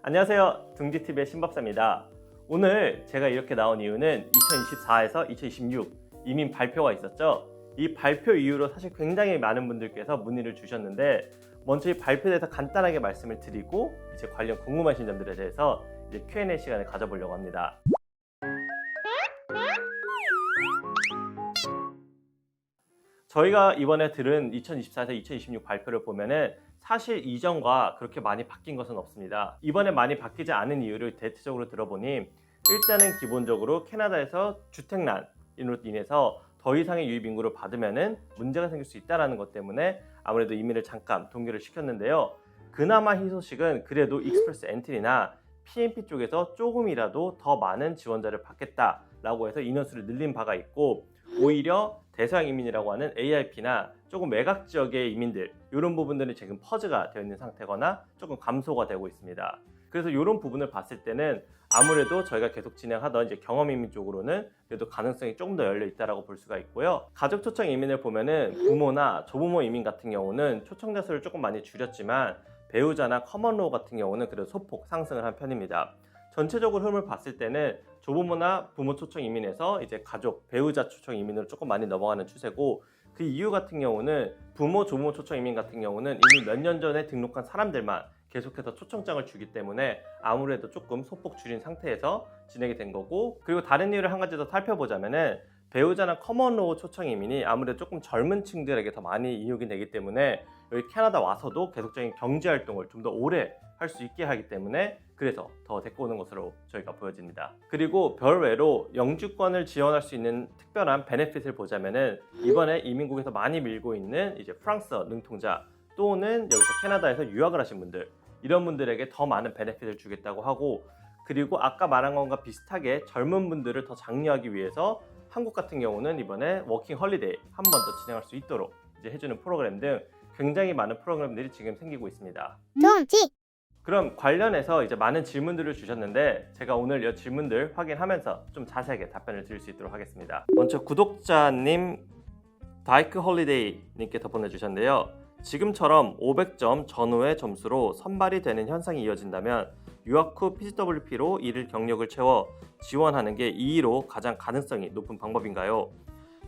안녕하세요. 둥지TV의 신박사입니다. 오늘 제가 이렇게 나온 이유는 2024에서 2026 이민 발표가 있었죠. 이 발표 이후로 사실 굉장히 많은 분들께서 문의를 주셨는데 먼저 이 발표에 대해서 간단하게 말씀을 드리고 이제 관련 궁금하신 점들에 대해서 이제 Q&A 시간을 가져보려고 합니다. 저희가 이번에 들은 2024에서 2026 발표를 보면은 사실 이전과 그렇게 많이 바뀐 것은 없습니다. 이번에 많이 바뀌지 않은 이유를 대체적으로 들어보니 일단은 기본적으로 캐나다에서 주택난으로 인해서 더 이상의 유입 인구를 받으면은 문제가 생길 수 있다는 것 때문에 아무래도 이민을 잠깐 동결을 시켰는데요. 그나마 희소식은 그래도 익스프레스 엔트리나 PNP 쪽에서 조금이라도 더 많은 지원자를 받겠다라고 해서 인원수를 늘린 바가 있고 오히려 대서양 이민이라고 하는 ARP나 조금 외곽 지역의 이민들 이런 부분들은 지금 퍼즈가 되어 있는 상태거나 조금 감소가 되고 있습니다. 그래서 이런 부분을 봤을 때는 아무래도 저희가 계속 진행하던 이제 경험 이민 쪽으로는 그래도 가능성이 조금 더 열려 있다라고 볼 수가 있고요. 가족 초청 이민을 보면은 부모나 조부모 이민 같은 경우는 초청자 수를 조금 많이 줄였지만 배우자나 커먼로우 같은 경우는 그래도 소폭 상승을 한 편입니다. 전체적으로 흐름을 봤을 때는 조부모나 부모 초청 이민에서 이제 가족, 배우자 초청 이민으로 조금 많이 넘어가는 추세고 그 이유 같은 경우는 부모, 조부모 초청 이민 같은 경우는 이미 몇 년 전에 등록한 사람들만 계속해서 초청장을 주기 때문에 아무래도 조금 소폭 줄인 상태에서 진행이 된 거고 그리고 다른 이유를 한 가지 더 살펴보자면은 배우자나 커먼로우 초청 이민이 아무래도 조금 젊은 층들에게 더 많이 이용이 되기 때문에 여기 캐나다 와서도 계속적인 경제 활동을 좀 더 오래 할 수 있게 하기 때문에 그래서 더 데리고 오는 것으로 저희가 보여집니다. 그리고 별외로 영주권을 지원할 수 있는 특별한 베네핏을 보자면은 이번에 이민국에서 많이 밀고 있는 이제 프랑스어 능통자 또는 여기서 캐나다에서 유학을 하신 분들 이런 분들에게 더 많은 베네핏을 주겠다고 하고 그리고 아까 말한 것과 비슷하게 젊은 분들을 더 장려하기 위해서 한국 같은 경우는 이번에 워킹 헐리데이 한 번 더 진행할 수 있도록 이제 해주는 프로그램 등 굉장히 많은 프로그램들이 지금 생기고 있습니다. 그럼 관련해서 이제 많은 질문들을 주셨는데 제가 오늘 이 질문들 확인하면서 좀 자세하게 답변을 드릴 수 있도록 하겠습니다. 먼저 구독자님 다이크 홀리데이 님께서 보내주셨는데요. 지금처럼 500점 전후의 점수로 선발이 되는 현상이 이어진다면 유학 후 PGWP로 이를 경력을 채워 지원하는 게 2위로 가장 가능성이 높은 방법인가요?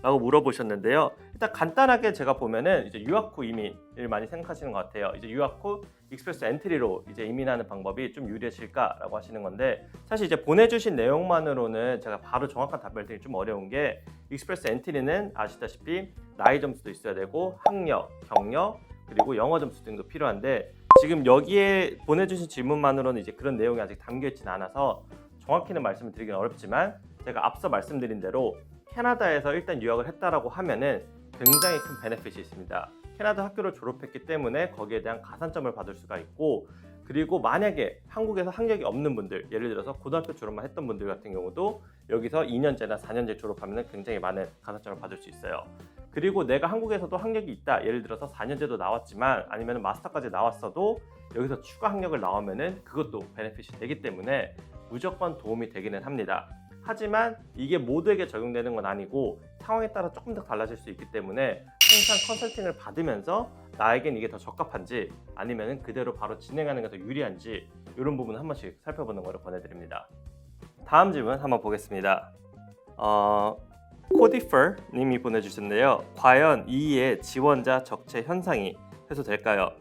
라고 물어보셨는데요. 일단 간단하게 제가 보면은 이제 유학 후 이민을 많이 생각하시는 것 같아요. 이제 유학 후 익스프레스 엔트리로 이제 이민하는 방법이 좀 유리하실까라고 하시는 건데 사실 이제 보내주신 내용만으로는 제가 바로 정확한 답변을 드리기 좀 어려운 게 익스프레스 엔트리는 아시다시피 나이 점수도 있어야 되고 학력, 경력 그리고 영어 점수 등도 필요한데 지금 여기에 보내주신 질문만으로는 이제 그런 내용이 아직 담겨 있지는 않아서 정확히는 말씀을 드리기는 어렵지만 제가 앞서 말씀드린 대로 캐나다에서 일단 유학을 했다라고 하면은 굉장히 큰 베네핏이 있습니다. 캐나다 학교를 졸업했기 때문에 거기에 대한 가산점을 받을 수가 있고 그리고 만약에 한국에서 학력이 없는 분들 예를 들어서 고등학교 졸업만 했던 분들 같은 경우도 여기서 2년제나 4년제 졸업하면 굉장히 많은 가산점을 받을 수 있어요. 그리고 내가 한국에서도 학력이 있다 예를 들어서 4년제도 나왔지만 아니면 마스터까지 나왔어도 여기서 추가 학력을 나오면은 그것도 베네핏이 되기 때문에 무조건 도움이 되기는 합니다. 하지만 이게 모두에게 적용되는 건 아니고 상황에 따라 조금 더 달라질 수 있기 때문에 항상 컨설팅을 받으면서 나에겐 이게 더 적합한지 아니면 그대로 바로 진행하는 게 더 유리한지 이런 부분 한 번씩 살펴보는 것을 권해드립니다. 다음 질문 한번 보겠습니다. 코디퍼 님이 보내주셨는데요. 과연 이의 지원자 적체 현상이 해소될까요?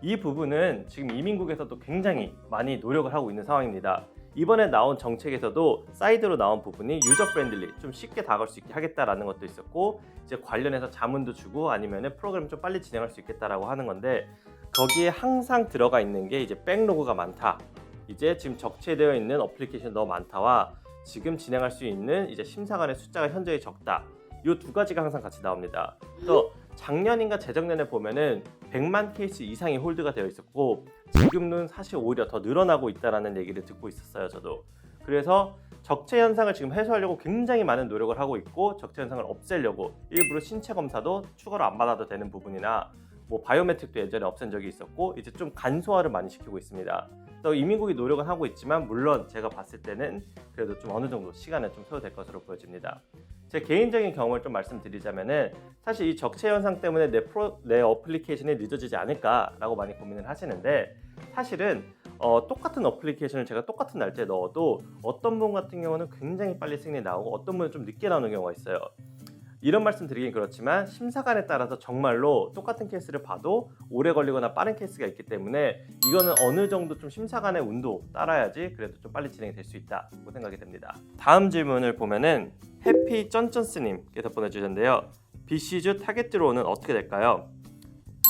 이 부분은 지금 이민국에서도 굉장히 많이 노력을 하고 있는 상황입니다. 이번에 나온 정책에서도 사이드로 나온 부분이 유저 프렌들리 좀 쉽게 다가올 수 있게 하겠다라는 것도 있었고 이제 관련해서 자문도 주고 아니면은 프로그램 좀 빨리 진행할 수 있겠다라고 하는 건데 거기에 항상 들어가 있는 게 이제 백로그가 많다. 이제 지금 적체되어 있는 어플리케이션 너무 많다와 지금 진행할 수 있는 이제 심사관의 숫자가 현저히 적다. 이 두 가지가 항상 같이 나옵니다. 또 작년인가 재작년에 보면은 100만 케이스 이상이 홀드가 되어 있었고 지금은 사실 오히려 더 늘어나고 있다는 얘기를 듣고 있었어요. 저도. 그래서 적체 현상을 지금 해소하려고 굉장히 많은 노력을 하고 있고 적체 현상을 없애려고 일부러 신체 검사도 추가로 안 받아도 되는 부분이나 뭐 바이오메트릭도 예전에 없앤 적이 있었고 이제 좀 간소화를 많이 시키고 있습니다. 또 이민국이 노력은 하고 있지만 물론 제가 봤을 때는 그래도 좀 어느 정도 시간은 좀 소요될 것으로 보여집니다. 제 개인적인 경험을 좀 말씀드리자면은 사실 이 적체 현상 때문에 내 어플리케이션이 늦어지지 않을까라고 많이 고민을 하시는데 사실은 똑같은 어플리케이션을 제가 똑같은 날짜에 넣어도 어떤 분 같은 경우는 굉장히 빨리 승인이 나오고 어떤 분은 좀 늦게 나오는 경우가 있어요. 이런 말씀 드리긴 그렇지만 심사관에 따라서 정말로 똑같은 케이스를 봐도 오래 걸리거나 빠른 케이스가 있기 때문에 이거는 어느 정도 좀 심사관의 운도 따라야지 그래도 좀 빨리 진행이 될 수 있다고 생각이 됩니다. 다음 질문을 보면은 해피 쩐쩐스님께서 보내주셨는데요. BC주 타겟 드로우는 어떻게 될까요?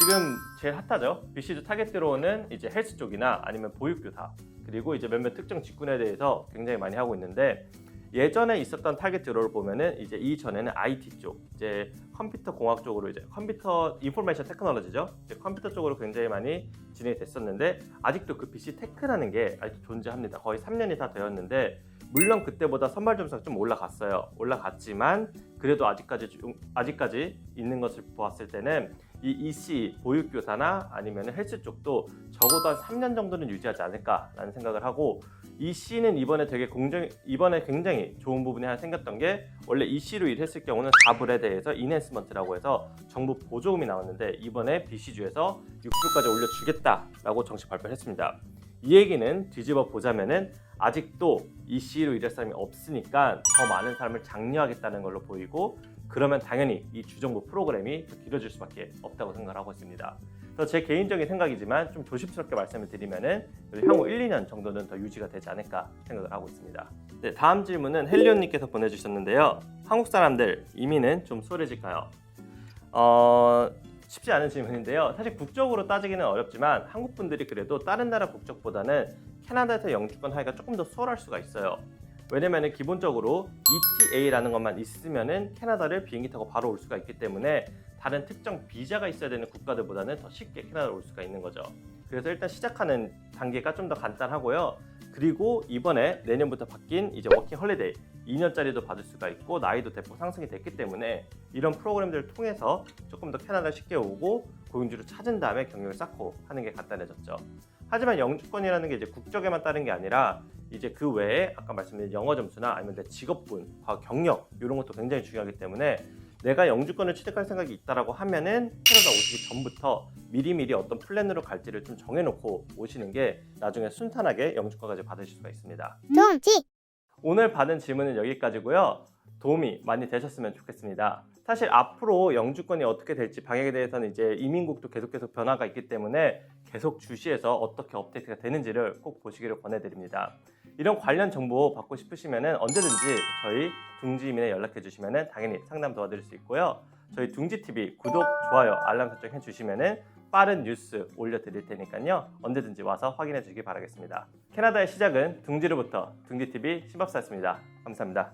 지금 제일 핫하죠. BC주 타겟 드로우는 이제 헬스 쪽이나 아니면 보육교사 그리고 이제 몇몇 특정 직군에 대해서 굉장히 많이 하고 있는데 예전에 있었던 타겟 드로우를 보면은 이제 이전에는 IT 쪽, 이제 컴퓨터 공학 쪽으로 이제 컴퓨터 인포메이션 테크놀로지죠. 이제 컴퓨터 쪽으로 굉장히 많이 진행이 됐었는데 아직도 그 BC 테크라는 게 아직도 존재합니다. 거의 3년이 다 되었는데 물론 그때보다 선발 점수가 좀 올라갔어요. 올라갔지만 그래도 아직까지 있는 것을 보았을 때는 이 EC 보육교사나 아니면 헬스 쪽도 적어도 한 3년 정도는 유지하지 않을까라는 생각을 하고 EC는 이번에 굉장히 좋은 부분이 하나 생겼던 게 원래 EC로 일했을 경우는 4불에 대해서 인핸스먼트라고 해서 정부 보조금이 나왔는데 이번에 BC주에서 6불까지 올려주겠다라고 정식 발표를 했습니다. 이 얘기는 뒤집어 보자면은 아직도 EC로 일할 사람이 없으니까 더 많은 사람을 장려하겠다는 걸로 보이고 그러면 당연히 이 주정부 프로그램이 더 길어질 수밖에 없다고 생각을 하고 있습니다. 그래서 제 개인적인 생각이지만 좀 조심스럽게 말씀을 드리면은 향후 1, 2년 정도는 더 유지가 되지 않을까 생각을 하고 있습니다. 네, 다음 질문은 헬리온님께서 보내주셨는데요. 한국 사람들 이민은 좀 수월해질까요? 쉽지 않은 질문인데요. 사실 국적으로 따지기는 어렵지만 한국 분들이 그래도 다른 나라 국적보다는 캐나다에서 영주권 하기가 조금 더 수월할 수가 있어요. 왜냐면 기본적으로 ETA라는 것만 있으면은 캐나다를 비행기 타고 바로 올 수가 있기 때문에 다른 특정 비자가 있어야 되는 국가들보다는 더 쉽게 캐나다로 올 수가 있는 거죠. 그래서 일단 시작하는 단계가 좀 더 간단하고요. 그리고 이번에 내년부터 바뀐 이제 워킹 홀리데이 2년짜리도 받을 수가 있고 나이도 대폭 상승이 됐기 때문에 이런 프로그램들을 통해서 조금 더 캐나다를 쉽게 오고 고용주를 찾은 다음에 경력을 쌓고 하는 게 간단해졌죠. 하지만 영주권이라는 게 이제 국적에만 따른 게 아니라 이제 그 외에 아까 말씀드린 영어 점수나 아니면 내 직업군, 경력 이런 것도 굉장히 중요하기 때문에 내가 영주권을 취득할 생각이 있다라고 하면은 캐나다 오시기 전부터 미리미리 어떤 플랜으로 갈지를 좀 정해놓고 오시는 게 나중에 순탄하게 영주권까지 받으실 수가 있습니다. 오늘 받은 질문은 여기까지고요. 도움이 많이 되셨으면 좋겠습니다. 사실 앞으로 영주권이 어떻게 될지 방향에 대해서는 이제 이민국도 계속 변화가 있기 때문에 계속 주시해서 어떻게 업데이트가 되는지를 꼭 보시기를 권해드립니다. 이런 관련 정보 받고 싶으시면 언제든지 저희 둥지이민에 연락해 주시면 당연히 상담 도와드릴 수 있고요. 저희 둥지TV 구독, 좋아요, 알람 설정 해주시면 빠른 뉴스 올려드릴 테니까요. 언제든지 와서 확인해 주시기 바라겠습니다. 캐나다의 시작은 둥지로부터 둥지TV 신법사였습니다. 감사합니다.